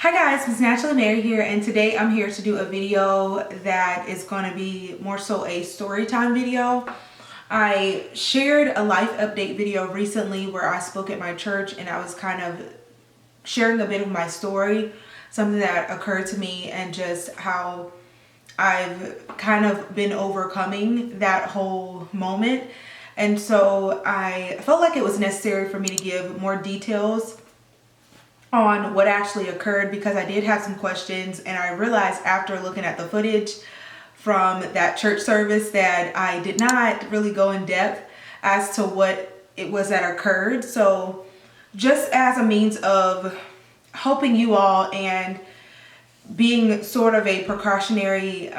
Hi guys, Msnaturallymary here, and today I'm here to do a video that is going to be more so a story time video. I shared a life update video recently where I spoke at my church and I was kind of sharing a bit of my story, something that occurred to me and just how I've kind of been overcoming that whole moment. And so I felt like it was necessary for me to give more details on what actually occurred, because I did have some questions, and I realized after looking at the footage from that church service that I did not really go in depth as to what it was that occurred. So just as a means of helping you all and being sort of a precautionary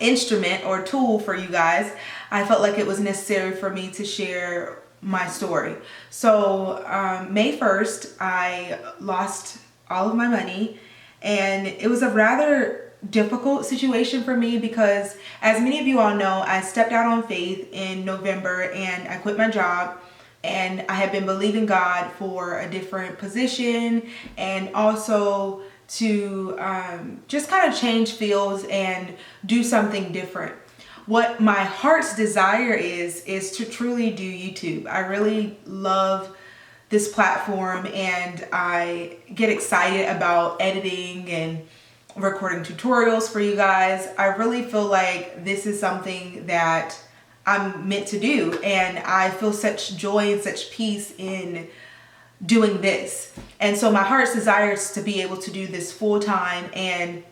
instrument or tool for you guys, I felt like it was necessary for me to share my story. So May 1st, I lost all of my money, and it was a rather difficult situation for me because, as many of you all know, I stepped out on faith in November and I quit my job, and I had been believing God for a different position and also to just kind of change fields and do something different. What my heart's desire is to truly do YouTube. I really love this platform and I get excited about editing and recording tutorials for you guys. I really feel like this is something that I'm meant to do, and I feel such joy and such peace in doing this. And so my heart's desire is to be able to do this full time, and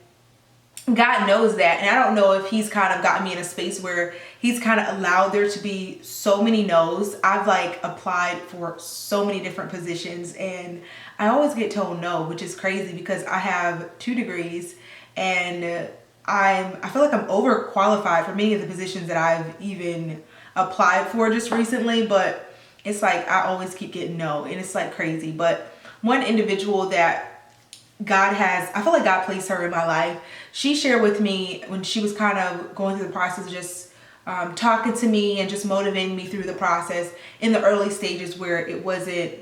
God knows that. And I don't know if he's kind of gotten me in a space where he's kind of allowed there to be so many no's. I've like applied for so many different positions and I always get told no, which is crazy because I have 2 degrees and I feel like I'm overqualified for many of the positions that I've even applied for just recently, but it's like I always keep getting no, and it's like crazy. But one individual that I feel like God placed her in my life. She shared with me when she was kind of going through the process of just talking to me and just motivating me through the process in the early stages where it wasn't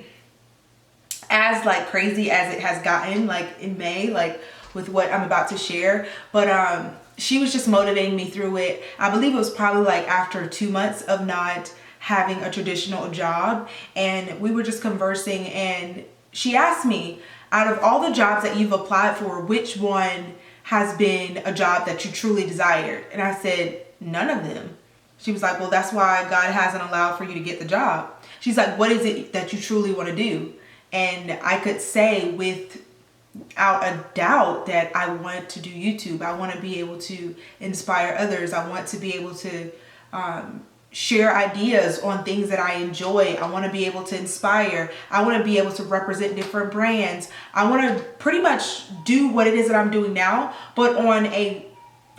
as like crazy as it has gotten like in May, like with what I'm about to share. But she was just motivating me through it. I believe it was probably like after 2 months of not having a traditional job, and we were just conversing, and she asked me, out of all the jobs that you've applied for, which one has been a job that you truly desired? And I said, none of them. She was like, well, that's why God hasn't allowed for you to get the job. She's like, what is it that you truly want to do? And I could say without a doubt that I want to do YouTube. I want to be able to inspire others. I want to be able to share ideas on things that I enjoy. I want to be able to inspire. I want to be able to represent different brands. I want to pretty much do what it is that I'm doing now, but on a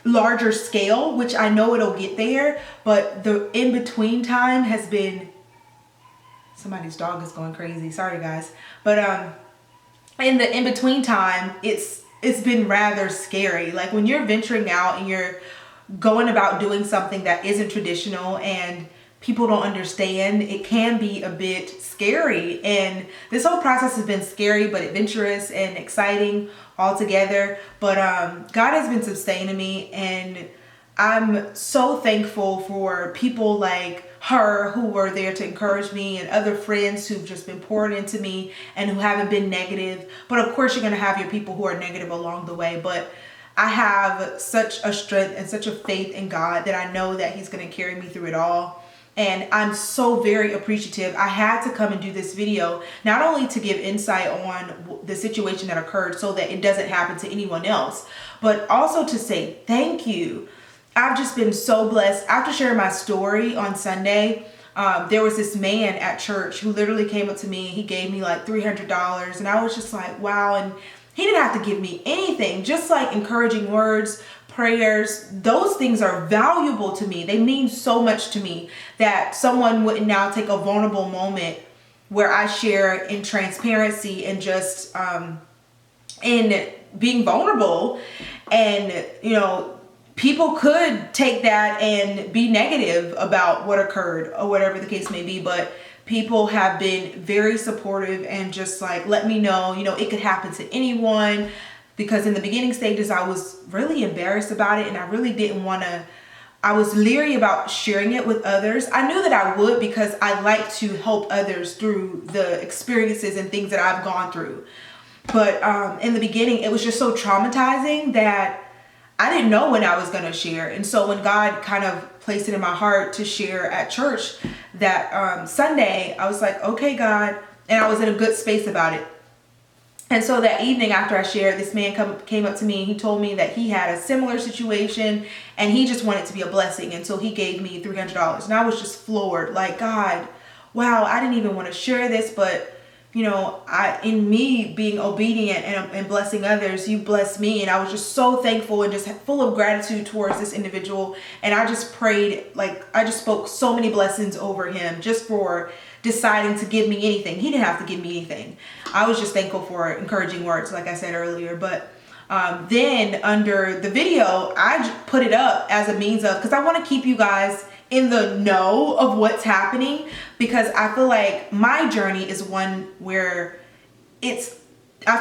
larger scale, which I know it'll get there. But the in-between time has been, somebody's dog is going crazy. Sorry guys. But in the in-between time, it's been rather scary. Like when you're venturing out and you're going about doing something that isn't traditional and people don't understand, it can be a bit scary. And this whole process has been scary but adventurous and exciting all together. But God has been sustaining me, and I'm so thankful for people like her who were there to encourage me, and other friends who've just been pouring into me and who haven't been negative. But of course you're going to have your people who are negative along the way, but I have such a strength and such a faith in God that I know that he's going to carry me through it all. And I'm so very appreciative. I had to come and do this video, not only to give insight on the situation that occurred so that it doesn't happen to anyone else, but also to say thank you. I've just been so blessed. After sharing my story on Sunday, there was this man at church who literally came up to me. He gave me like $300, and I was just like, wow. And he didn't have to give me anything, just like encouraging words, prayers. Those things are valuable to me. They mean so much to me that someone would now take a vulnerable moment where I share in transparency and just in being vulnerable. And, you know, people could take that and be negative about what occurred or whatever the case may be, but people have been very supportive and just like let me know, you know, it could happen to anyone, because in the beginning stages I was really embarrassed about it, and I really didn't want to, I was leery about sharing it with others. I knew that I would, because I like to help others through the experiences and things that I've gone through. But in the beginning, it was just so traumatizing that I didn't know when I was going to share. And so when God kind of placed it in my heart to share at church that Sunday, I was like, okay, God. And I was in a good space about it. And so that evening after I shared, this man came up to me and he told me that he had a similar situation and he just wanted to be a blessing. And so he gave me $300. And I was just floored, like, God, wow, I didn't even want to share this, but you know, in me being obedient and blessing others, you blessed me. And I was just so thankful and just full of gratitude towards this individual. And I just prayed, like, I just spoke so many blessings over him just for deciding to give me anything. He didn't have to give me anything. I was just thankful for encouraging words, like I said earlier. But then under the video, I put it up as a means of, because I want to keep you guys in the know of what's happening, because I feel like my journey is one where I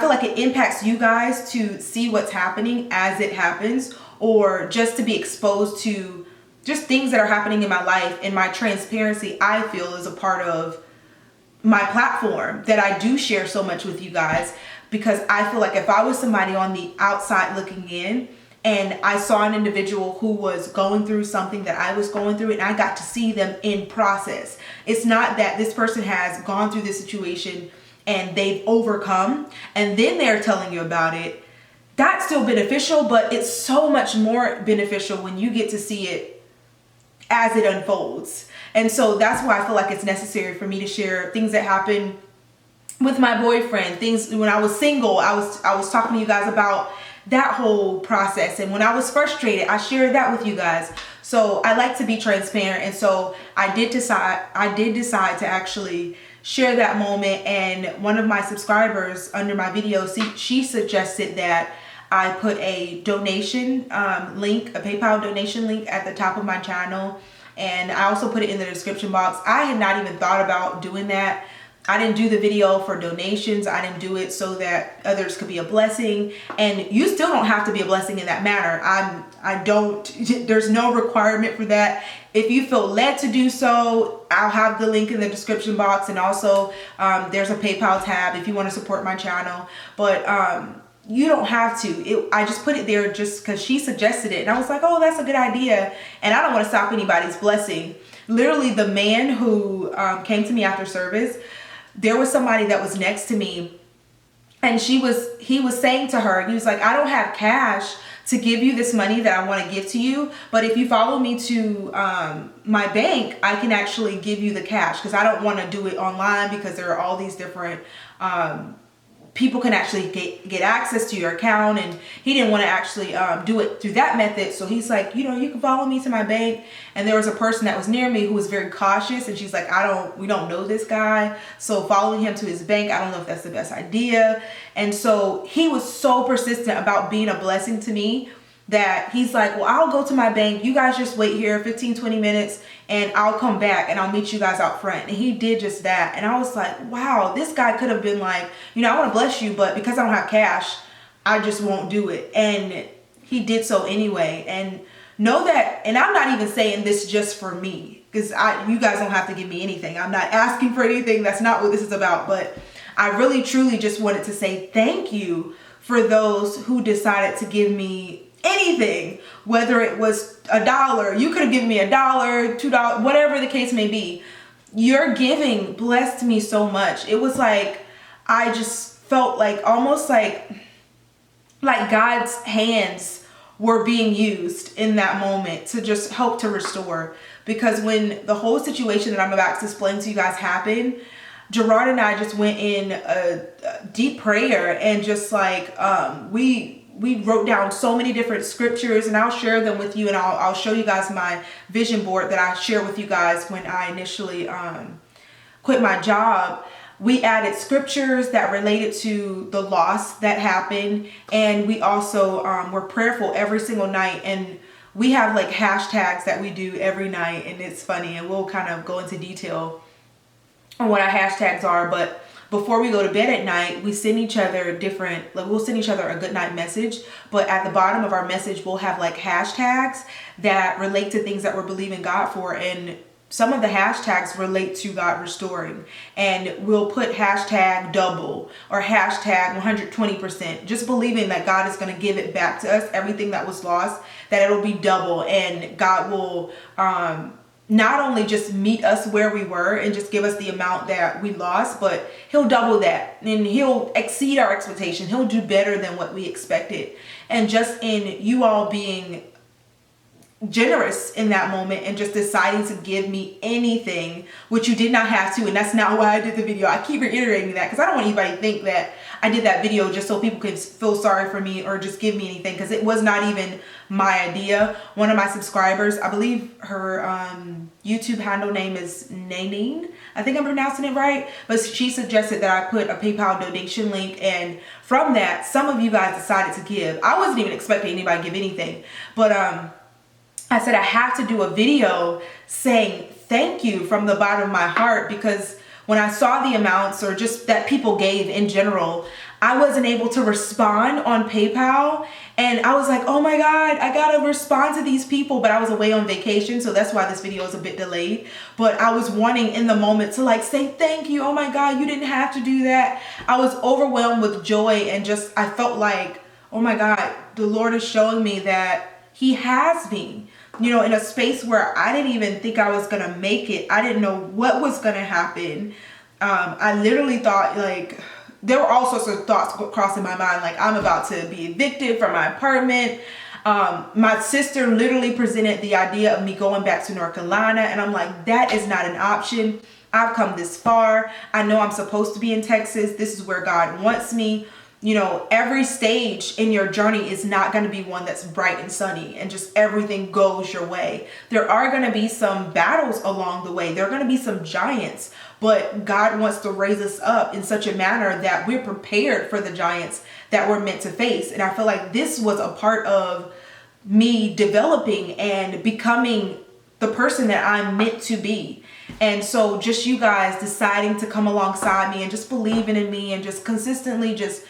feel like it impacts you guys to see what's happening as it happens, or just to be exposed to just things that are happening in my life, and my transparency, I feel, is a part of my platform that I do share so much with you guys, because I feel like if I was somebody on the outside looking in, and I saw an individual who was going through something that I was going through, and I got to see them in process. It's not that this person has gone through this situation and they've overcome, and then they're telling you about it. That's still beneficial, but it's so much more beneficial when you get to see it as it unfolds. And so that's why I feel like it's necessary for me to share things that happen with my boyfriend, things when I was single. I was talking to you guys about that whole process, and when I was frustrated, I shared that with you guys. So I like to be transparent, and so I did decide to actually share that moment. And one of my subscribers under my video, she suggested that I put a donation link, a PayPal donation link at the top of my channel, and I also put it in the description box. I had not even thought about doing that. I didn't do the video for donations. I didn't do it so that others could be a blessing. And you still don't have to be a blessing in that manner. There's no requirement for that. If you feel led to do so, I'll have the link in the description box. And also there's a PayPal tab if you want to support my channel. But you don't have to. I just put it there just because she suggested it. And I was like, oh, that's a good idea. And I don't want to stop anybody's blessing. Literally, the man who came to me after service, there was somebody that was next to me, and he was saying to her, he was like, I don't have cash to give you this money that I want to give to you, but if you follow me to my bank, I can actually give you the cash, because I don't want to do it online, because there are all these different people can actually get access to your account, and he didn't want to actually do it through that method. So he's like, you know, you can follow me to my bank. And there was a person that was near me who was very cautious, and she's like, we don't know this guy, so following him to his bank, I don't know if that's the best idea. And so he was so persistent about being a blessing to me that he's like, well, I'll go to my bank, you guys just wait here 15-20 minutes and I'll come back and I'll meet you guys out front. And he did just that. And I was like, wow, this guy could have been like, you know, I want to bless you, but because I don't have cash, I just won't do it. And he did so anyway. And know that, and I'm not even saying this just for me, because you guys don't have to give me anything. I'm not asking for anything. That's not what this is about. But I really truly just wanted to say thank you for those who decided to give me anything, whether it was $1, you could have given me $1, $2, whatever the case may be. Your giving blessed me so much. It was like, I just felt like almost like God's hands were being used in that moment to just help to restore. Because when the whole situation that I'm about to explain to you guys happened, Gerard and I just went in a deep prayer, and just like we wrote down so many different scriptures, and I'll share them with you, and I'll show you guys my vision board that I shared with you guys when I initially quit my job. We added scriptures that related to the loss that happened, and we also were prayerful every single night. And we have like hashtags that we do every night, and it's funny, and we'll kind of go into detail on what our hashtags are, but before we go to bed at night, we send each other different, like we'll send each other a good night message, but at the bottom of our message, we'll have like hashtags that relate to things that we're believing God for. And some of the hashtags relate to God restoring, and we'll put hashtag double or hashtag 120%, just believing that God is going to give it back to us, everything that was lost, that it'll be double, and God will not only just meet us where we were and just give us the amount that we lost, but he'll double that, and he'll exceed our expectation. He'll do better than what we expected. And just in you all being generous in that moment and just deciding to give me anything, which you did not have to, and that's not why I did the video. I keep reiterating that because I don't want anybody to think that I did that video just so people could feel sorry for me or just give me anything, because it was not even my idea. One of my subscribers, I believe her YouTube handle name is Nanine, I think I'm pronouncing it right, but she suggested that I put a PayPal donation link, and from that some of you guys decided to give. I wasn't even expecting anybody to give anything, but I said I have to do a video saying thank you from the bottom of my heart, because when I saw the amounts or just that people gave in general, I wasn't able to respond on PayPal. And I was like, oh my God, I gotta respond to these people. But I was away on vacation, so that's why this video is a bit delayed. But I was wanting in the moment to like say thank you. Oh my God, you didn't have to do that. I was overwhelmed with joy, and just I felt like, oh my God, the Lord is showing me that he has me, you know, in a space where I didn't even think I was gonna make it. I didn't know what was gonna happen. I literally thought, like, there were all sorts of thoughts crossing my mind, like I'm about to be evicted from my apartment. My sister literally presented the idea of me going back to North Carolina, and I'm like, that is not an option. I've come this far. I know I'm supposed to be in Texas. This is where God wants me. You know, every stage in your journey is not going to be one that's bright and sunny and just everything goes your way. There are going to be some battles along the way. There are going to be some giants, but God wants to raise us up in such a manner that we're prepared for the giants that we're meant to face. And I feel like this was a part of me developing and becoming the person that I'm meant to be. And so just you guys deciding to come alongside me and just believing in me and just consistently just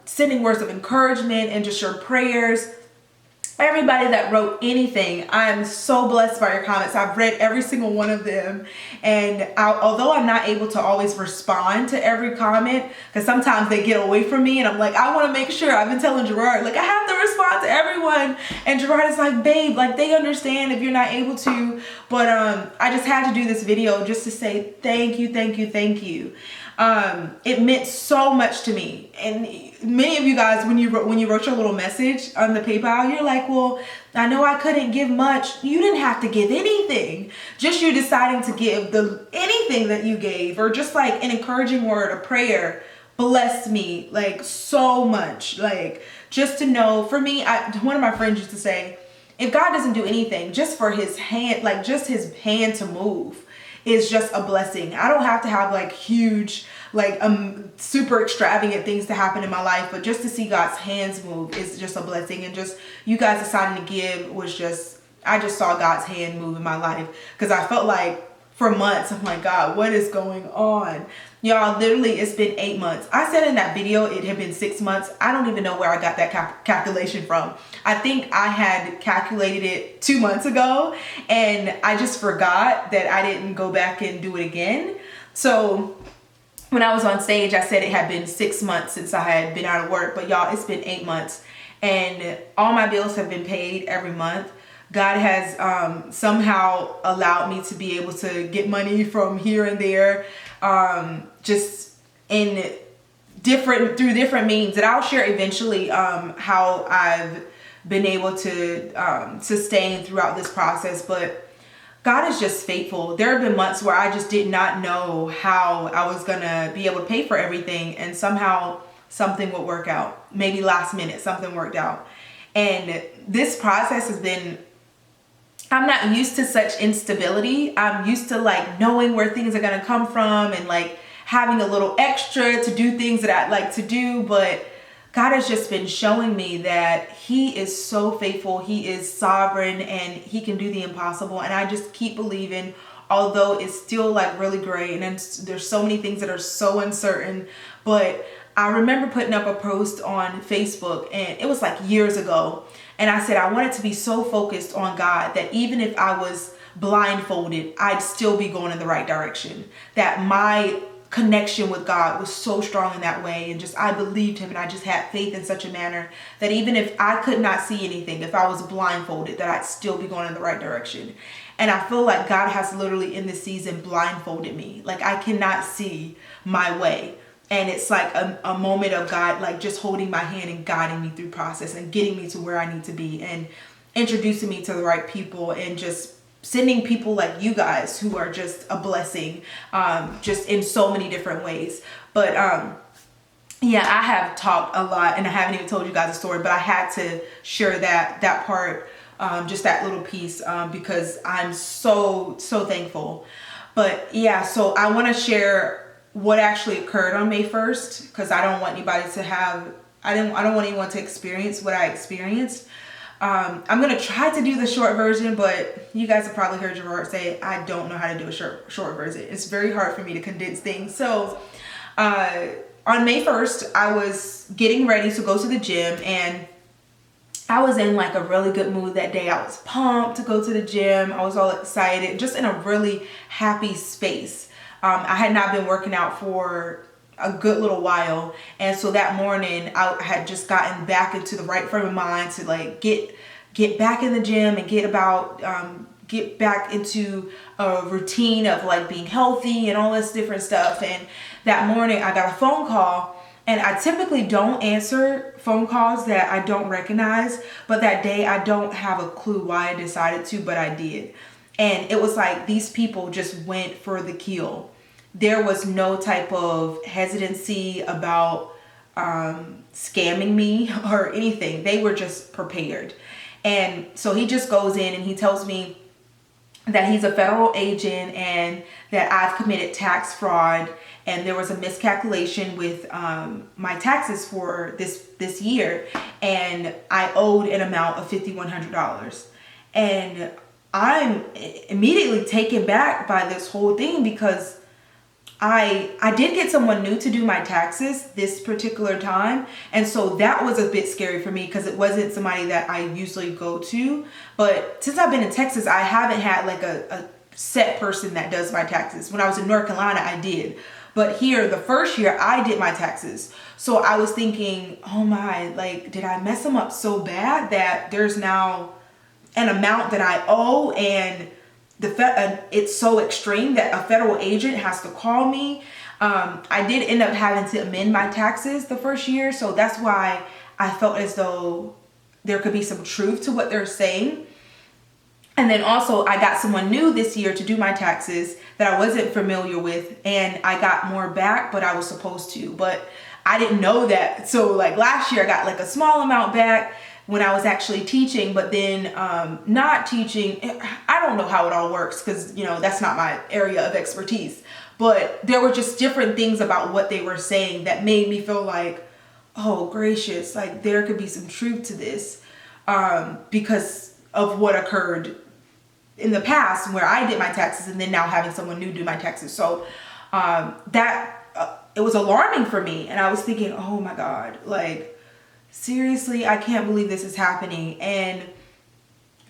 sending words of encouragement and just your prayers. Everybody that wrote anything, I am so blessed by your comments. I've read every single one of them. And although I'm not able to always respond to every comment, because sometimes they get away from me and I'm like, I want to make sure. I've been telling Gerard, like, I have to respond to everyone. And Gerard is like, babe, like, they understand if you're not able to. But I just had to do this video just to say thank you, thank you, thank you. It meant so much to me. And many of you guys, when you wrote your little message on the PayPal, you're like, well, I know I couldn't give much. You didn't have to give anything. Just you deciding to give anything that you gave, or just like an encouraging word, a prayer, blessed me like so much. Like, just to know, for me, one of my friends used to say, if God doesn't do anything, just for his hand, like just his hand to move is just a blessing. I don't have to have like huge, like super extravagant things to happen in my life, but just to see God's hands move is just a blessing. And just you guys deciding to give was just, I just saw God's hand move in my life, because I felt like for months, I'm like, God, what is going on? Y'all, literally, it's been 8 months. I said in that video it had been 6 months. I don't even know where I got that calculation from. I think I had calculated it 2 months ago, and I just forgot that I didn't go back and do it again. So when I was on stage, I said it had been 6 months since I had been out of work, but y'all, it's been 8 months, and all my bills have been paid every month. God has somehow allowed me to be able to get money from here and there, just in through different means that I'll share eventually, how I've been able to sustain throughout this process. But God is just faithful. There have been months where I just did not know how I was gonna be able to pay for everything, and somehow something would work out. Maybe last minute something worked out. And this process has been, I'm not used to such instability. I'm used to like knowing where things are gonna come from and like having a little extra to do things that I like to do. But God has just been showing me that he is so faithful. He is sovereign and he can do the impossible. And I just keep believing although it's still like really gray and there's so many things that are so uncertain. But I remember putting up a post on Facebook, and it was like years ago, and I said I wanted to be so focused on God that even if I was blindfolded, I'd still be going in the right direction. That my connection with God was so strong in that way, and just I believed him, and I just had faith in such a manner that even if I could not see anything, if I was blindfolded, that I'd still be going in the right direction. And I feel like God has literally in this season blindfolded me. Like I cannot see my way. And it's like a moment of God like just holding my hand and guiding me through process and getting me to where I need to be and introducing me to the right people and just sending people like you guys who are just a blessing, just in so many different ways. But yeah, I have talked a lot and I haven't even told you guys a story, but I had to share that part, just that little piece, because I'm so thankful. But yeah, so I want to share what actually occurred on May 1st, because I don't want anybody to have, I don't want anyone to experience what I experienced. I'm going to try to do the short version, but you guys have probably heard Gerard say, I don't know how to do a short version. It's very hard for me to condense things. So, on May 1st, I was getting ready to go to the gym, and I was in like a really good mood that day. I was pumped to go to the gym. I was all excited, just in a really happy space. I had not been working out for a good little while, and so that morning I had just gotten back into the right frame of mind to like get back in the gym and get back into a routine of like being healthy and all this different stuff. And that morning I got a phone call, and I typically don't answer phone calls that I don't recognize, but that day I don't have a clue why I decided to, but I did. And it was like these people just went for the kill. There was no type of hesitancy about scamming me or anything. They were just prepared. And so he just goes in and he tells me that he's a federal agent and that I've committed tax fraud, and there was a miscalculation with my taxes for this year, and I owed an amount of $5,100. And I'm immediately taken back by this whole thing, because I did get someone new to do my taxes this particular time, and so that was a bit scary for me because it wasn't somebody that I usually go to. But since I've been in Texas, I haven't had like a set person that does my taxes. When I was in North Carolina, I did. But here, the first year, I did my taxes. So I was thinking, oh my, like, did I mess them up so bad that there's now an amount that I owe, and it's so extreme that a federal agent has to call me. I did end up having to amend my taxes the first year, so that's why I felt as though there could be some truth to what they're saying. And then also I got someone new this year to do my taxes that I wasn't familiar with, and I got more back, but I was supposed to, but I didn't know that. So like last year I got like a small amount back when I was actually teaching, but then not teaching. I don't know how it all works because, you know, that's not my area of expertise. But there were just different things about what they were saying that made me feel like, oh gracious, like there could be some truth to this, because of what occurred in the past where I did my taxes and then now having someone new do my taxes. So it was alarming for me, and I was thinking, oh my God, like, seriously, I can't believe this is happening. And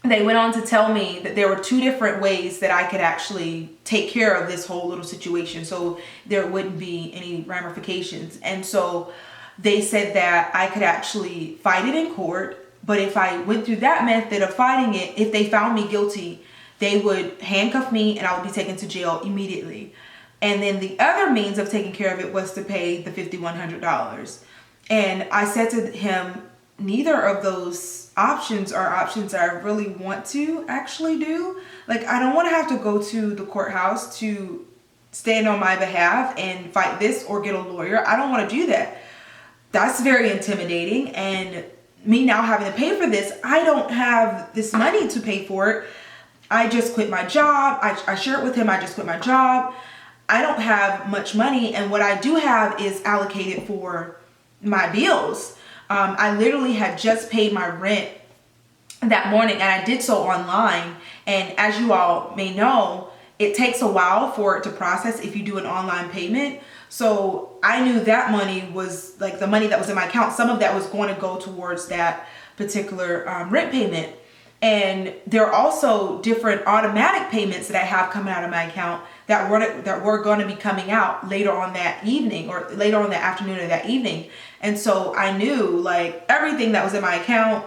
they went on to tell me that there were 2 different ways that I could actually take care of this whole little situation, so there wouldn't be any ramifications. And so they said that I could actually fight it in court, but if I went through that method of fighting it, if they found me guilty, they would handcuff me and I would be taken to jail immediately. And then the other means of taking care of it was to pay the $5,100. And I said to him, neither of those options are options that I really want to actually do. Like, I don't want to have to go to the courthouse to stand on my behalf and fight this or get a lawyer. I don't want to do that. That's very intimidating. And me now having to pay for this, I don't have this money to pay for it. I just quit my job. I shared with him I just quit my job. I don't have much money, and what I do have is allocated for my bills. I literally had just paid my rent that morning, and I did so online. And as you all may know, it takes a while for it to process if you do an online payment. So I knew that money was like the money that was in my account. Some of that was going to go towards that particular rent payment. And there are also different automatic payments that I have coming out of my account that were going to be coming out later on that evening, or later on that afternoon or that evening. And so I knew like everything that was in my account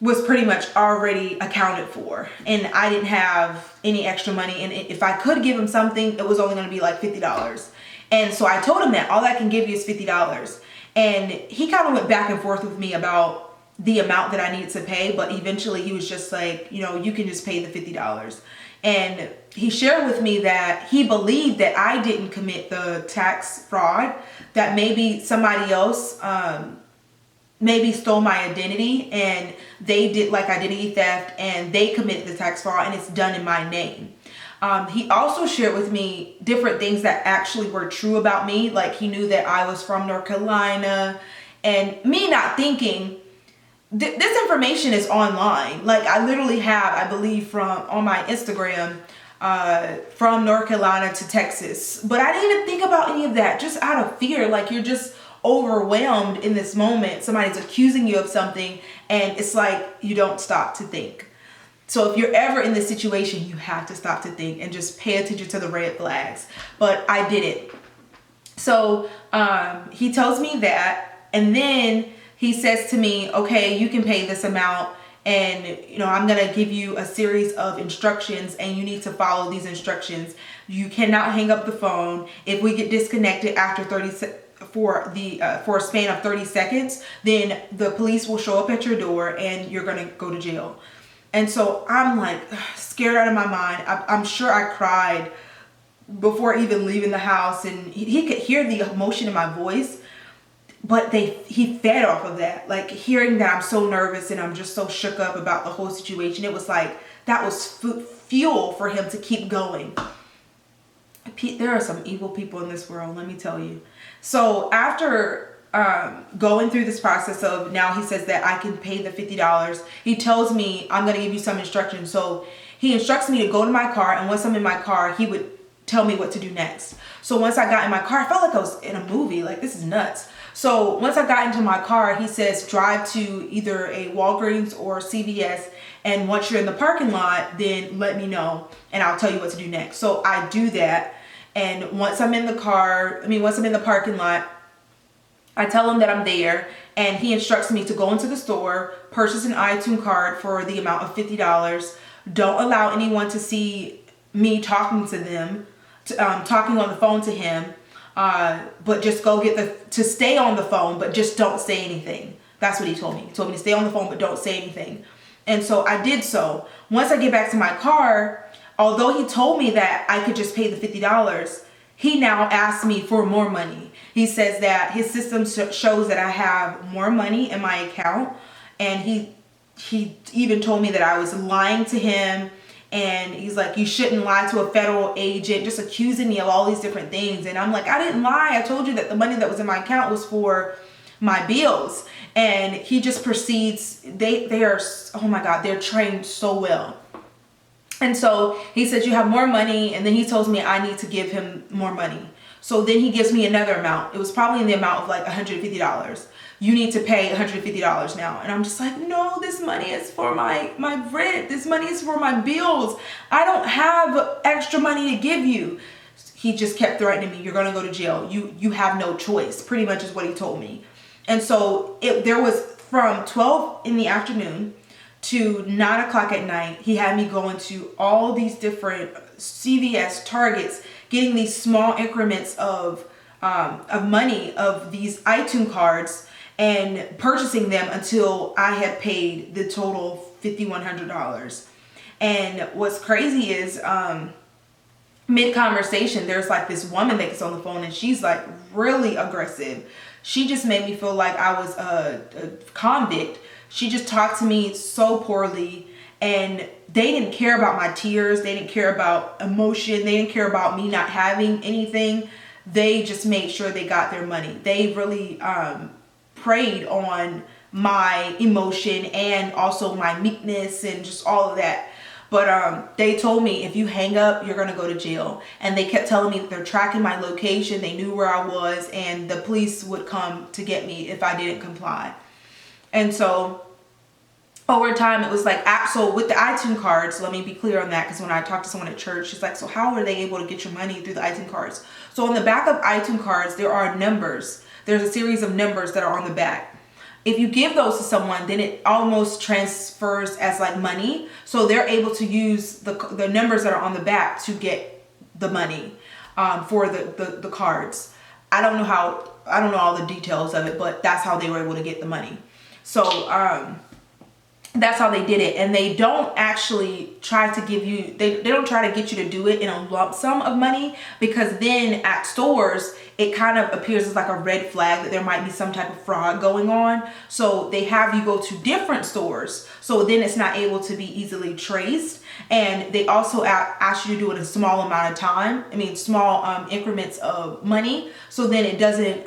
was pretty much already accounted for, and I didn't have any extra money. And if I could give him something, it was only going to be like $50. And so I told him that all I can give you is $50. And he kind of went back and forth with me about the amount that I needed to pay, but eventually he was just like, you know, you can just pay the $50. And he shared with me that he believed that I didn't commit the tax fraud, that maybe somebody else maybe stole my identity and they did like identity theft and they committed the tax fraud and it's done in my name. He also shared with me different things that actually were true about me. Like he knew that I was from North Carolina, and me not thinking this information is online. Like I literally have, I believe, from on my Instagram, from North Carolina to Texas, but I didn't even think about any of that, just out of fear. Like you're just overwhelmed in this moment. Somebody's accusing you of something and it's like you don't stop to think. So if you're ever in this situation, you have to stop to think and just pay attention to the red flags. But I didn't. So he tells me that, and then he says to me, okay, you can pay this amount, and you know, I'm gonna give you a series of instructions and you need to follow these instructions. You cannot hang up the phone. If we get disconnected after for a span of 30 seconds, then the police will show up at your door and you're gonna go to jail. And so I'm like scared out of my mind. I'm sure I cried before even leaving the house, and he could hear the emotion in my voice, but he fed off of that. Like hearing that I'm so nervous and I'm just so shook up about the whole situation, it was like that was fuel for him to keep going. There are some evil people in this world, let me tell you. So after going through this process of, now he says that I can pay the $50, he tells me, I'm going to give you some instructions. So he instructs me to go to my car, and once I'm in my car, he would tell me what to do next. So once I got in my car, I felt like I was in a movie. Like, this is nuts. So once I got into my car, he says, drive to either a Walgreens or CVS, and once you're in the parking lot, then let me know and I'll tell you what to do next. So I do that. And once I'm in the parking lot, I tell him that I'm there, and he instructs me to go into the store, purchase an iTunes card for the amount of $50. Don't allow anyone to see me talking to them, talking on the phone to him, but just go get to stay on the phone, but just don't say anything. That's what he told me. He told me to stay on the phone, but don't say anything. And so I did so. Once I get back to my car, although he told me that I could just pay the $50, he now asks me for more money. He says that his system shows that I have more money in my account, and he even told me that I was lying to him, and he's like, you shouldn't lie to a federal agent, just accusing me of all these different things. And I'm like, I didn't lie. I told you that the money that was in my account was for my bills. And he just proceeds, they are, oh my God, they're trained so well. And so he says, you have more money, and then he tells me I need to give him more money. So then he gives me another amount. It was probably in the amount of like $150. You need to pay $150 now. And I'm just like, no, this money is for my rent. This money is for my bills. I don't have extra money to give you. He just kept threatening me. You're going to go to jail. You have no choice, pretty much is what he told me. And so there was from 12 in the afternoon to 9 o'clock at night, he had me going to all these different CVS, Targets, getting these small increments of money of these iTunes cards and purchasing them until I had paid the total $5,100. And what's crazy is mid-conversation, there's like this woman that gets on the phone, and she's like really aggressive. She just made me feel like I was a convict. She just talked to me so poorly, and they didn't care about my tears. They didn't care about emotion. They didn't care about me not having anything. They just made sure they got their money. They really preyed on my emotion and also my meekness and just all of that. But they told me, if you hang up, you're gonna go to jail. And they kept telling me that they're tracking my location, they knew where I was, and the police would come to get me if I didn't comply. And so over time, it was like, so with the iTunes cards, let me be clear on that, because when I talked to someone at church, she's like, so how are they able to get your money through the iTunes cards? So on the back of iTunes cards, there are numbers. There's a series of numbers that are on the back. If you give those to someone, then it almost transfers as like money. So they're able to use the numbers that are on the back to get the money for the cards. I don't know all the details of it, but that's how they were able to get the money. So that's how they did it. And they don't actually try to give you, they don't try to get you to do it in a lump sum of money, because then at stores, it kind of appears as like a red flag that there might be some type of fraud going on. So they have you go to different stores. So then it's not able to be easily traced. And they also ask you to do it in a small amount of time. I mean, small increments of money. So then it doesn't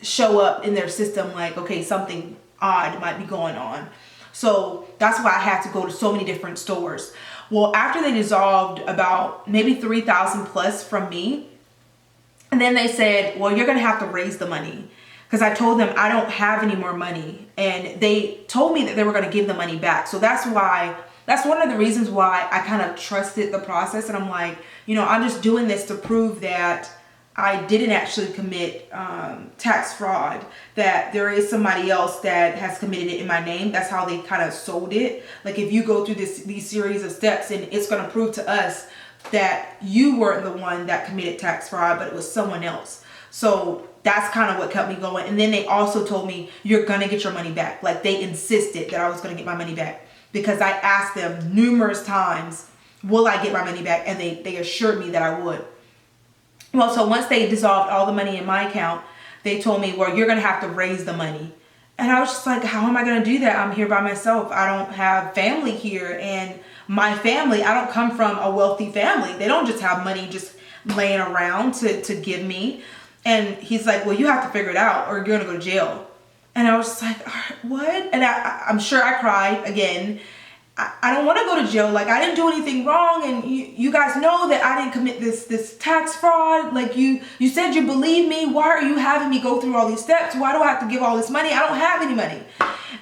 show up in their system like, okay, something odd might be going on. So that's why I had to go to so many different stores. Well, after they dissolved about maybe 3,000 plus from me, and then they said, well, you're going to have to raise the money, because I told them I don't have any more money. And they told me that they were going to give the money back. So that's one of the reasons why I kind of trusted the process. And I'm like, I'm just doing this to prove that I didn't actually commit tax fraud, that there is somebody else that has committed it in my name. That's how they kind of sold it. Like, if you go through these series of steps, and it's going to prove to us that you weren't the one that committed tax fraud, but it was someone else. So that's kind of what kept me going. And then they also told me, you're going to get your money back. Like, they insisted that I was going to get my money back, because I asked them numerous times, will I get my money back? And they assured me that I would. Well, so once they dissolved all the money in my account, they told me, well, you're going to have to raise the money. And I was just like, how am I going to do that? I'm here by myself. I don't have family here. And my family, I don't come from a wealthy family. They don't just have money just laying around to give me. And he's like, well, you have to figure it out, or you're going to go to jail. And I was just like, what? And I'm sure I cried again. I don't want to go to jail. Like, I didn't do anything wrong, and you guys know that I didn't commit this tax fraud. Like, you said you believe me. Why are you having me go through all these steps? Why do I have to give all this money? I don't have any money.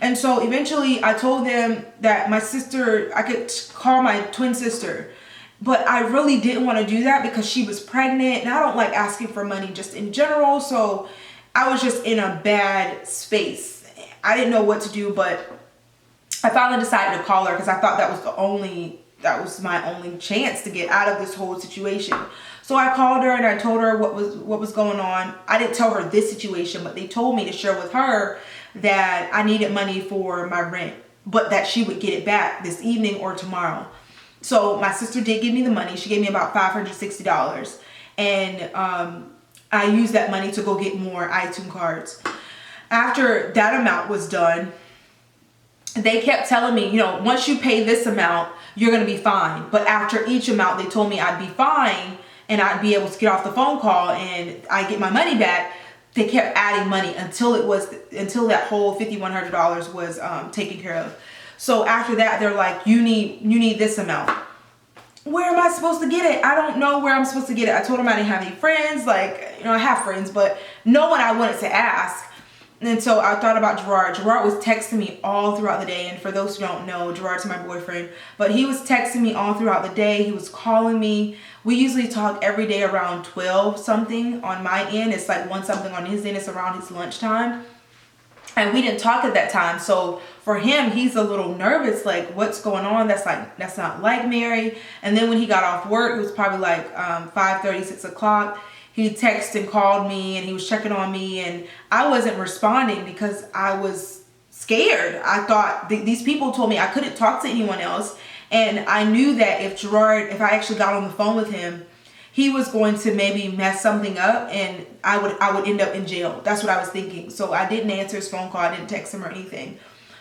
And so eventually I told them that my sister, I could call my twin sister, but I really didn't want to do that because she was pregnant, and I don't like asking for money just in general. So I was just in a bad space. I didn't know what to do, but I finally decided to call her, because I thought that was my only chance to get out of this whole situation. So I called her and I told her what was going on. I didn't tell her this situation, but they told me to share with her that I needed money for my rent, but that she would get it back this evening or tomorrow. So my sister did give me the money. She gave me about $560, and I used that money to go get more iTunes cards. After that amount was done, they kept telling me, once you pay this amount, you're going to be fine. But after each amount, they told me I'd be fine and I'd be able to get off the phone call and I get my money back. They kept adding money until that whole $5,100 was taken care of. So after that, they're like, you need this amount. Where am I supposed to get it? I don't know where I'm supposed to get it. I told them I didn't have any friends. Like, I have friends, but no one I wanted to ask. And so I thought about Gerard. Gerard was texting me all throughout the day. And for those who don't know, Gerard's my boyfriend. But he was texting me all throughout the day. He was calling me. We usually talk every day around 12 something on my end. It's like 1 something on his end. It's around his lunchtime. And we didn't talk at that time. So for him, he's a little nervous. Like, what's going on? That's not like Mary. And then when he got off work, it was probably like 5:30, 6 o'clock. He texted and called me and he was checking on me, and I wasn't responding because I was scared. I thought these people told me I couldn't talk to anyone else, and I knew that if I actually got on the phone with him, he was going to maybe mess something up and I would end up in jail. That's what I was thinking. So I didn't answer his phone call. I didn't text him or anything.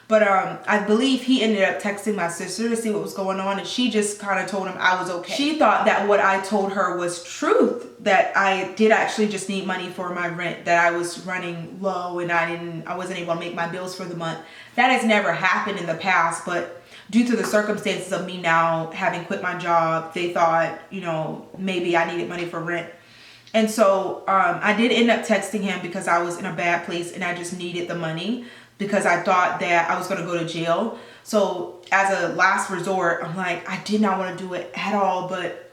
But I believe he ended up texting my sister to see what was going on, and she just kind of told him I was okay. She thought that what I told her was truth, that I did actually just need money for my rent, that I was running low and I wasn't able to make my bills for the month. That has never happened in the past, but due to the circumstances of me now having quit my job, they thought, you know, maybe I needed money for rent. And so I did end up texting him because I was in a bad place and I just needed the money because I thought that I was going to go to jail. So as a last resort, I'm like, I did not want to do it at all, but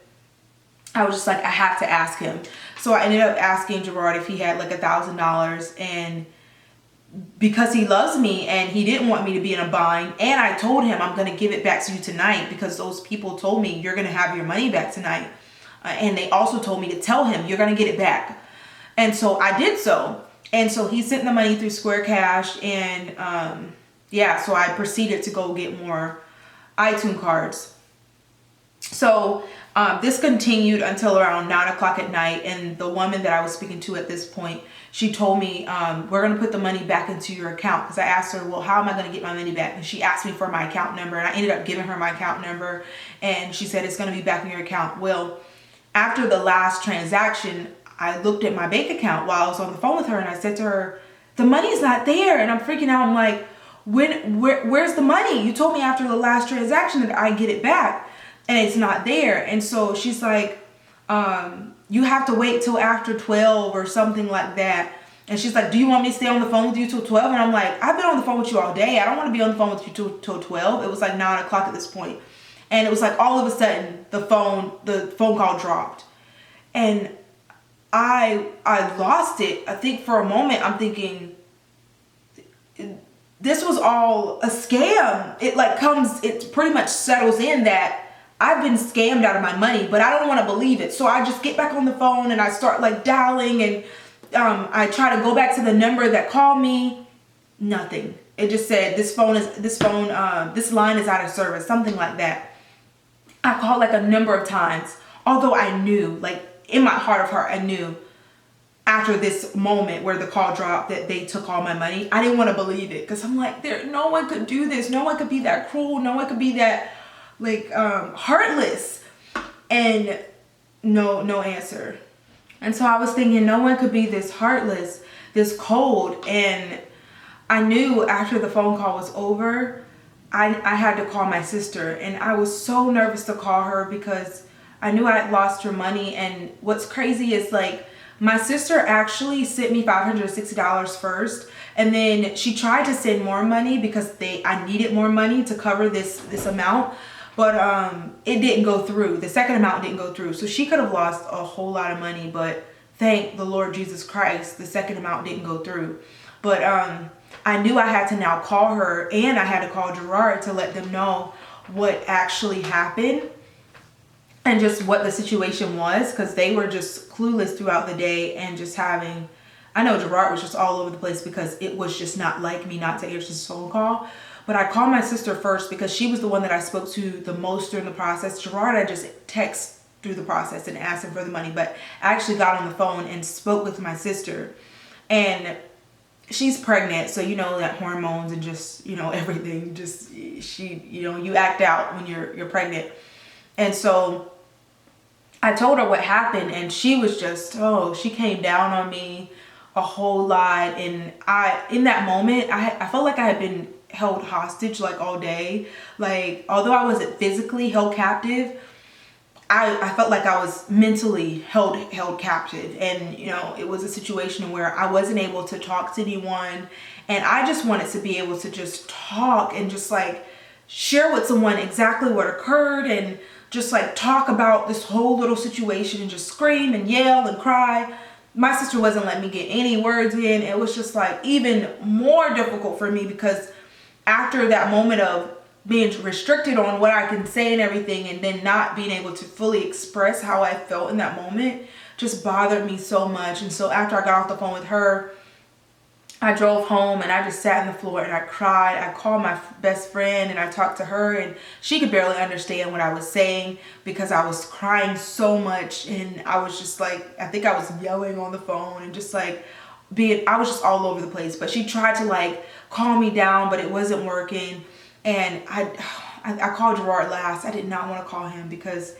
I was just like, I have to ask him. So I ended up asking Gerard if he had like $1,000, and because he loves me and he didn't want me to be in a bind, and I told him I'm going to give it back to you tonight because those people told me you're going to have your money back tonight. And they also told me to tell him you're going to get it back. And so I did so. And so he sent the money through Square Cash, and yeah, so I proceeded to go get more iTunes cards. So this continued until around 9 o'clock at night, and the woman that I was speaking to at this point, she told me, we're going to put the money back into your account. Because I asked her, well, how am I going to get my money back? And she asked me for my account number, and I ended up giving her my account number, and she said it's going to be back in your account. Well, after the last transaction, I looked at my bank account while I was on the phone with her, and I said to her, the money's not there. And I'm freaking out. I'm like, where's the money? You told me after the last transaction that I get it back, and it's not there. And so she's like, you have to wait till after 12 or something like that. And she's like, do you want me to stay on the phone with you till 12? And I'm like, I've been on the phone with you all day. I don't want to be on the phone with you till 12. It was like 9 o'clock at this point. And it was like all of a sudden the phone call dropped. And I lost it. I think for a moment I'm thinking, this was all a scam. It pretty much settles in that I've been scammed out of my money, but I don't want to believe it. So I just get back on the phone and I start like dialing, and I try to go back to the number that called me. Nothing. It just said this line is out of service, something like that. I called like a number of times, although I knew, like in my heart of heart, I knew after this moment where the call dropped that they took all my money. I didn't want to believe it because I'm like, no one could do this. No one could be that cruel. No one could be that like heartless. And no answer. And so I was thinking, no one could be this heartless, this cold. And I knew after the phone call was over, I had to call my sister, and I was so nervous to call her because I knew I had lost her money. And what's crazy is like my sister actually sent me $560 first, and then she tried to send more money because I needed more money to cover this amount, but it didn't go through. The second amount didn't go through, so she could have lost a whole lot of money, but thank the Lord Jesus Christ, the second amount didn't go through. But I knew I had to now call her, and I had to call Gerard to let them know what actually happened and just what the situation was, because they were just clueless throughout the day and just having, I know Gerard was just all over the place because it was just not like me not to answer this phone call. But I called my sister first because she was the one that I spoke to the most during the process. Gerard, I just text through the process and asked him for the money, but I actually got on the phone and spoke with my sister. And she's pregnant, so you know that hormones and just, you know, everything, just you act out when you're pregnant. And so I told her what happened, and she was just, she came down on me a whole lot. And in that moment, I felt like I had been held hostage like all day. Like, although I wasn't physically held captive, I felt like I was mentally held captive. And you know, it was a situation where I wasn't able to talk to anyone, and I just wanted to be able to just talk and just like share with someone exactly what occurred, and just like talk about this whole little situation and just scream and yell and cry. My sister wasn't letting me get any words in. It was just like even more difficult for me because after that moment of being restricted on what I can say and everything, and then not being able to fully express how I felt in that moment, just bothered me so much. And so after I got off the phone with her, I drove home and I just sat on the floor and I cried. I called my best friend and I talked to her, and she could barely understand what I was saying because I was crying so much. And I was just like, I think I was yelling on the phone and just like I was just all over the place. But she tried to like calm me down, but it wasn't working. And I called Gerard last. I did not want to call him because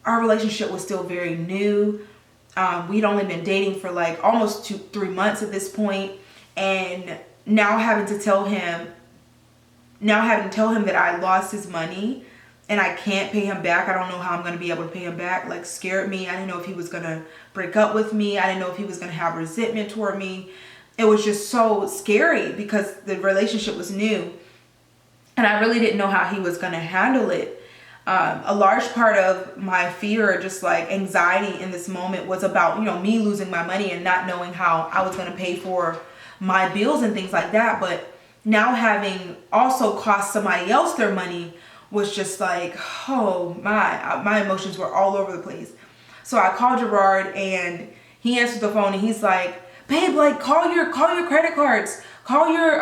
our relationship was still very new. We'd only been dating for like almost 2-3 months at this point. And now having to tell him now having to tell him that I lost his money and I can't pay him back. I don't know how I'm going to be able to pay him back. Like, scared me. I didn't know if he was going to break up with me. I didn't know if he was going to have resentment toward me. It was just so scary because the relationship was new. And I really didn't know how he was going to handle it. A large part of my fear, just like anxiety in this moment, was about, me losing my money and not knowing how I was going to pay for my bills and things like that. But now having also cost somebody else their money was just like, oh my emotions were all over the place. So I called Gerard and he answered the phone and he's like, babe, like call your credit cards, call your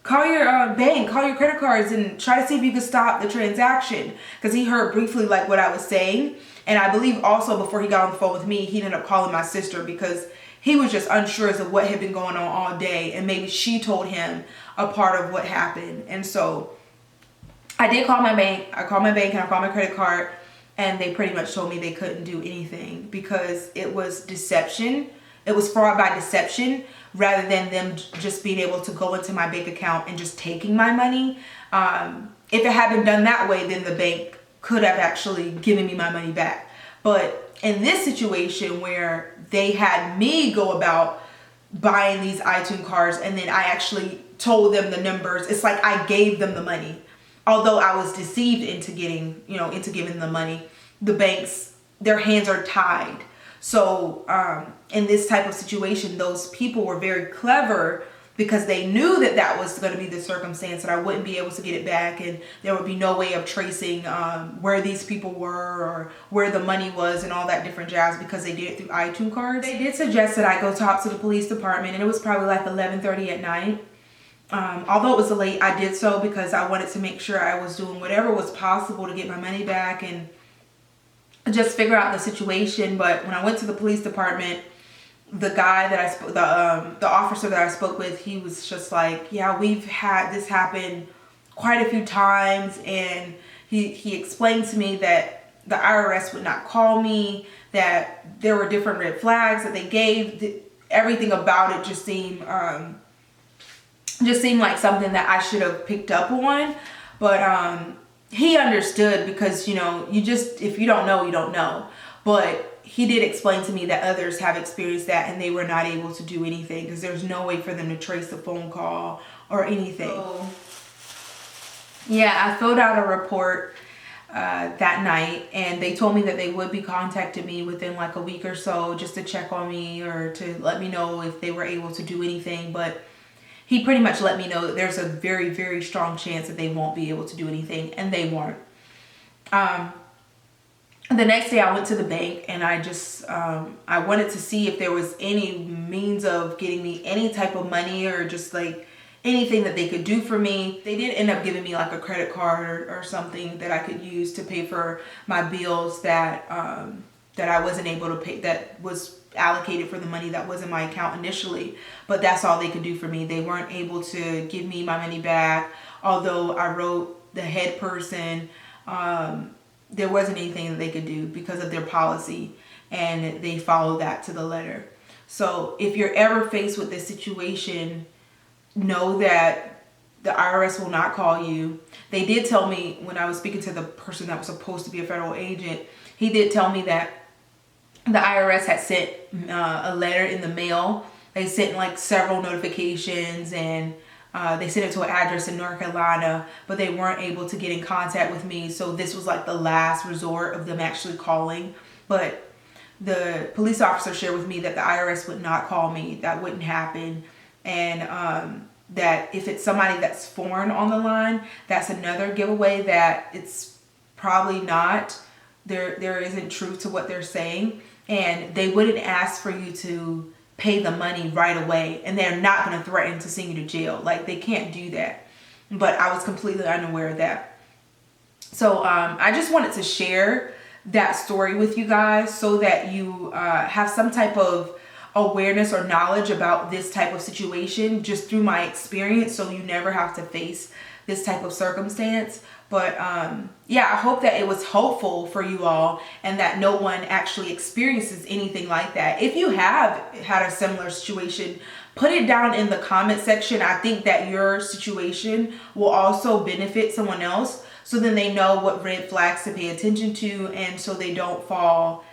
bank, call your credit cards and try to see if you can stop the transaction. Because he heard briefly like what I was saying. And I believe also before he got on the phone with me, he ended up calling my sister because he was just unsure as to what had been going on all day. And maybe she told him a part of what happened. And so I did call my bank. I called my bank and I called my credit card. And they pretty much told me they couldn't do anything because it was deception. It was fraud by deception rather than them just being able to go into my bank account and just taking my money. If it had been done that way, then the bank could have actually given me my money back. But in this situation where they had me go about buying these iTunes cards and then I actually told them the numbers, it's like I gave them the money. Although I was deceived into giving the money, the banks, their hands are tied. So in this type of situation, those people were very clever because they knew that that was going to be the circumstance, that I wouldn't be able to get it back and there would be no way of tracing where these people were or where the money was and all that different jazz because they did it through iTunes cards. They did suggest that I go talk to the police department and it was probably like 11:30 at night. Although it was late, I did so because I wanted to make sure I was doing whatever was possible to get my money back and just figure out the situation. But when I went to the police department, the guy that the officer that I spoke with, he was just like, yeah, we've had this happen quite a few times. And he explained to me that the IRS would not call me, that there were different red flags that they gave. Everything about it just seemed like something that I should have picked up on. But he understood because, if you don't know, you don't know. But he did explain to me that others have experienced that and they were not able to do anything because there's no way for them to trace the phone call or anything. So, yeah, I filled out a report that night and they told me that they would be contacting me within like a week or so just to check on me or to let me know if they were able to do anything. But he pretty much let me know that there's a very, very strong chance that they won't be able to do anything, and they weren't. The next day I went to the bank and I just, I wanted to see if there was any means of getting me any type of money or just like anything that they could do for me. They did end up giving me like a credit card or something that I could use to pay for my bills that I wasn't able to pay, that was allocated for the money that was in my account initially. But that's all they could do for me. They weren't able to give me my money back. Although I wrote the head person, there wasn't anything that they could do because of their policy, and they followed that to the letter. So if you're ever faced with this situation, know that the IRS will not call you. They did tell me when I was speaking to the person that was supposed to be a federal agent, he did tell me that the IRS had sent a letter in the mail. They sent like several notifications and they sent it to an address in North Carolina, but they weren't able to get in contact with me. So this was like the last resort of them actually calling. But the police officer shared with me that the IRS would not call me. That wouldn't happen. And that if it's somebody that's foreign on the line, that's another giveaway that it's probably not. There isn't truth to what they're saying. And they wouldn't ask for you to pay the money right away, and they're not going to threaten to send you to jail. Like, they can't do that. But I was completely unaware of that. So I just wanted to share that story with you guys so that you have some type of awareness or knowledge about this type of situation just through my experience, so you never have to face this type of circumstance. But yeah, I hope that it was helpful for you all and that no one actually experiences anything like that. If you have had a similar situation, put it down in the comment section. I think that your situation will also benefit someone else, so then they know what red flags to pay attention to, and so they don't fall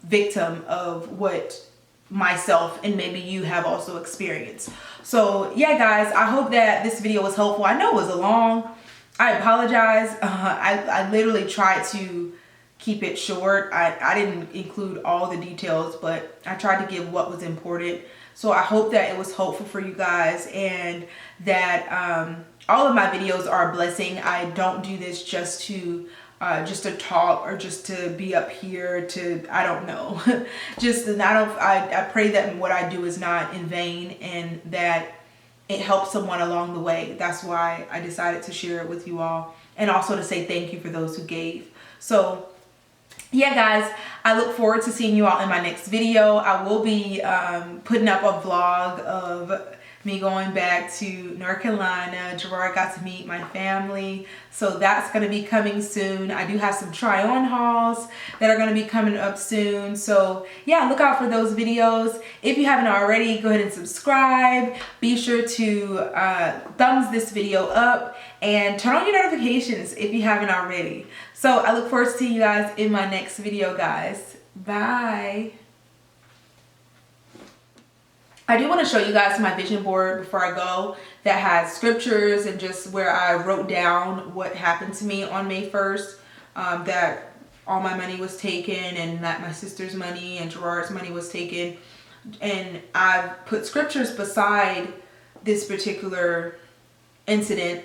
victim of what myself and maybe you have also experienced. So yeah guys, I hope that this video was helpful. I know it was long. I apologize. I literally tried to keep it short. I didn't include all the details, but I tried to give what was important. So I hope that it was helpful for you guys, and that all of my videos are a blessing. I don't do this just to talk or just to be up here to, I don't know. I pray that what I do is not in vain, and that it helps someone along the way. That's why I decided to share it with you all, and also to say thank you for those who gave. So yeah guys, I look forward to seeing you all in my next video. I will be putting up a vlog of me going back to North Carolina. Gerard got to meet my family, so that's going to be coming soon. I do have some try-on hauls that are going to be coming up soon, so yeah, look out for those videos. If you haven't already, go ahead and subscribe. Be sure to thumbs this video up and turn on your notifications if you haven't already. So I look forward to seeing you guys in my next video, guys. Bye. I do want to show you guys my vision board before I go, that has scriptures and just where I wrote down what happened to me on May 1st, that all my money was taken, and that my sister's money and Gerard's money was taken. And I've put scriptures beside this particular incident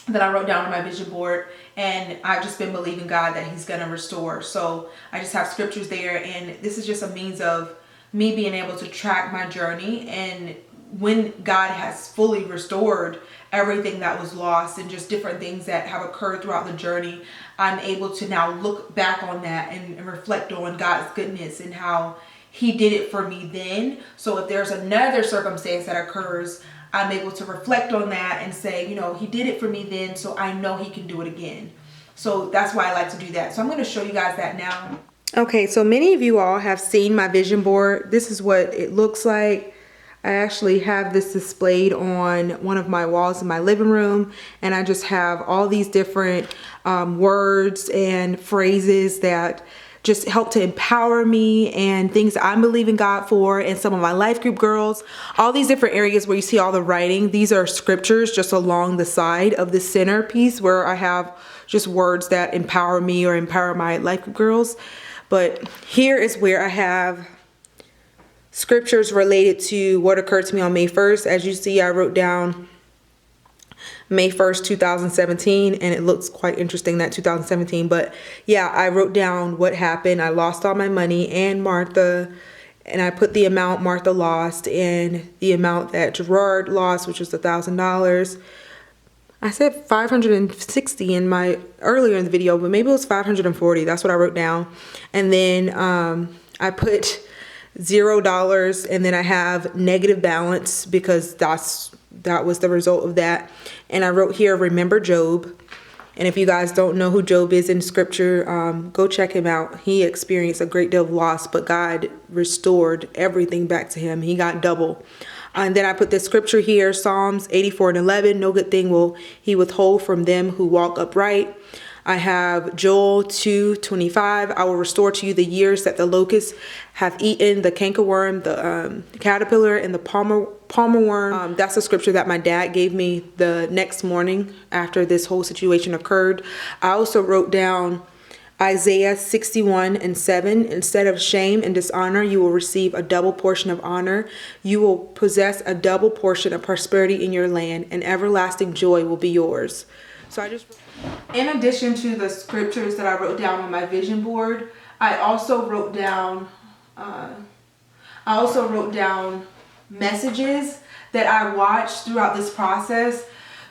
that I wrote down on my vision board, and I've just been believing God that he's going to restore. So I just have scriptures there, and this is just a means of me being able to track my journey, and when God has fully restored everything that was lost and just different things that have occurred throughout the journey, I'm able to now look back on that and reflect on God's goodness and how he did it for me then. So if there's another circumstance that occurs, I'm able to reflect on that and say, you know, he did it for me then, so I know he can do it again. So that's why I like to do that. So I'm going to show you guys that now. Okay, so many of you all have seen my vision board. This is what it looks like. I actually have this displayed on one of my walls in my living room, and I just have all these different words and phrases that just help to empower me, and things I'm believing God for, and some of my life group girls, all these different areas where you see all the writing. These are scriptures just along the side of the center piece where I have just words that empower me or empower my life group girls. But here is where I have scriptures related to what occurred to me on May 1st. As you see, I wrote down May 1st, 2017, and it looks quite interesting, that 2017. But yeah, I wrote down what happened. I lost all my money and Martha, and I put the amount Martha lost and the amount that Gerard lost, which was $1,000. I said 560 in my earlier in the video, but maybe it was 540. That's what I wrote down. And then I put $0, and then I have negative balance because that was the result of that. And I wrote here, remember Job. And if you guys don't know who Job is in scripture, go check him out. He experienced a great deal of loss, but God restored everything back to him. He got double. And then I put this scripture here, Psalms 84:11. No good thing will he withhold from them who walk upright. I have Joel 2:25. I will restore to you the years that the locust hath eaten, the cankerworm, the caterpillar, and the palmer worm. That's a scripture that my dad gave me the next morning after this whole situation occurred. I also wrote down Isaiah 61:7. Instead of shame and dishonor, you will receive a double portion of honor. You will possess a double portion of prosperity in your land, and everlasting joy will be yours. So in addition to the scriptures that I wrote down on my vision board, I also wrote down messages that I watched throughout this process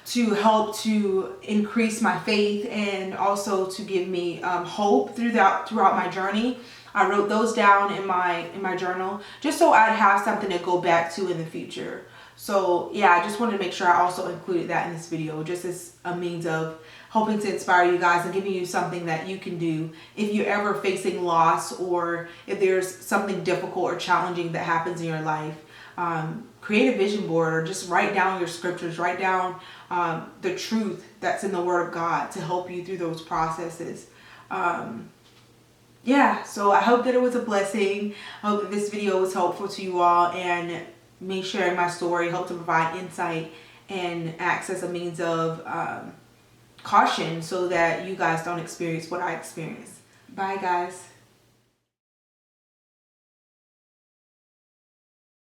to help to increase my faith and also to give me hope throughout my journey. I wrote those down in my journal just so I'd have something to go back to in the future. So yeah, I just wanted to make sure I also included that in this video, just as a means of hoping to inspire you guys and giving you something that you can do if you're ever facing loss, or if there's something difficult or challenging that happens in your life. Create a vision board, or just write down your scriptures, write down the truth that's in the Word of God to help you through those processes. Yeah, so I hope that it was a blessing. I hope that this video was helpful to you all, and me sharing my story helped to provide insight and acts as a means of caution so that you guys don't experience what I experienced. Bye guys.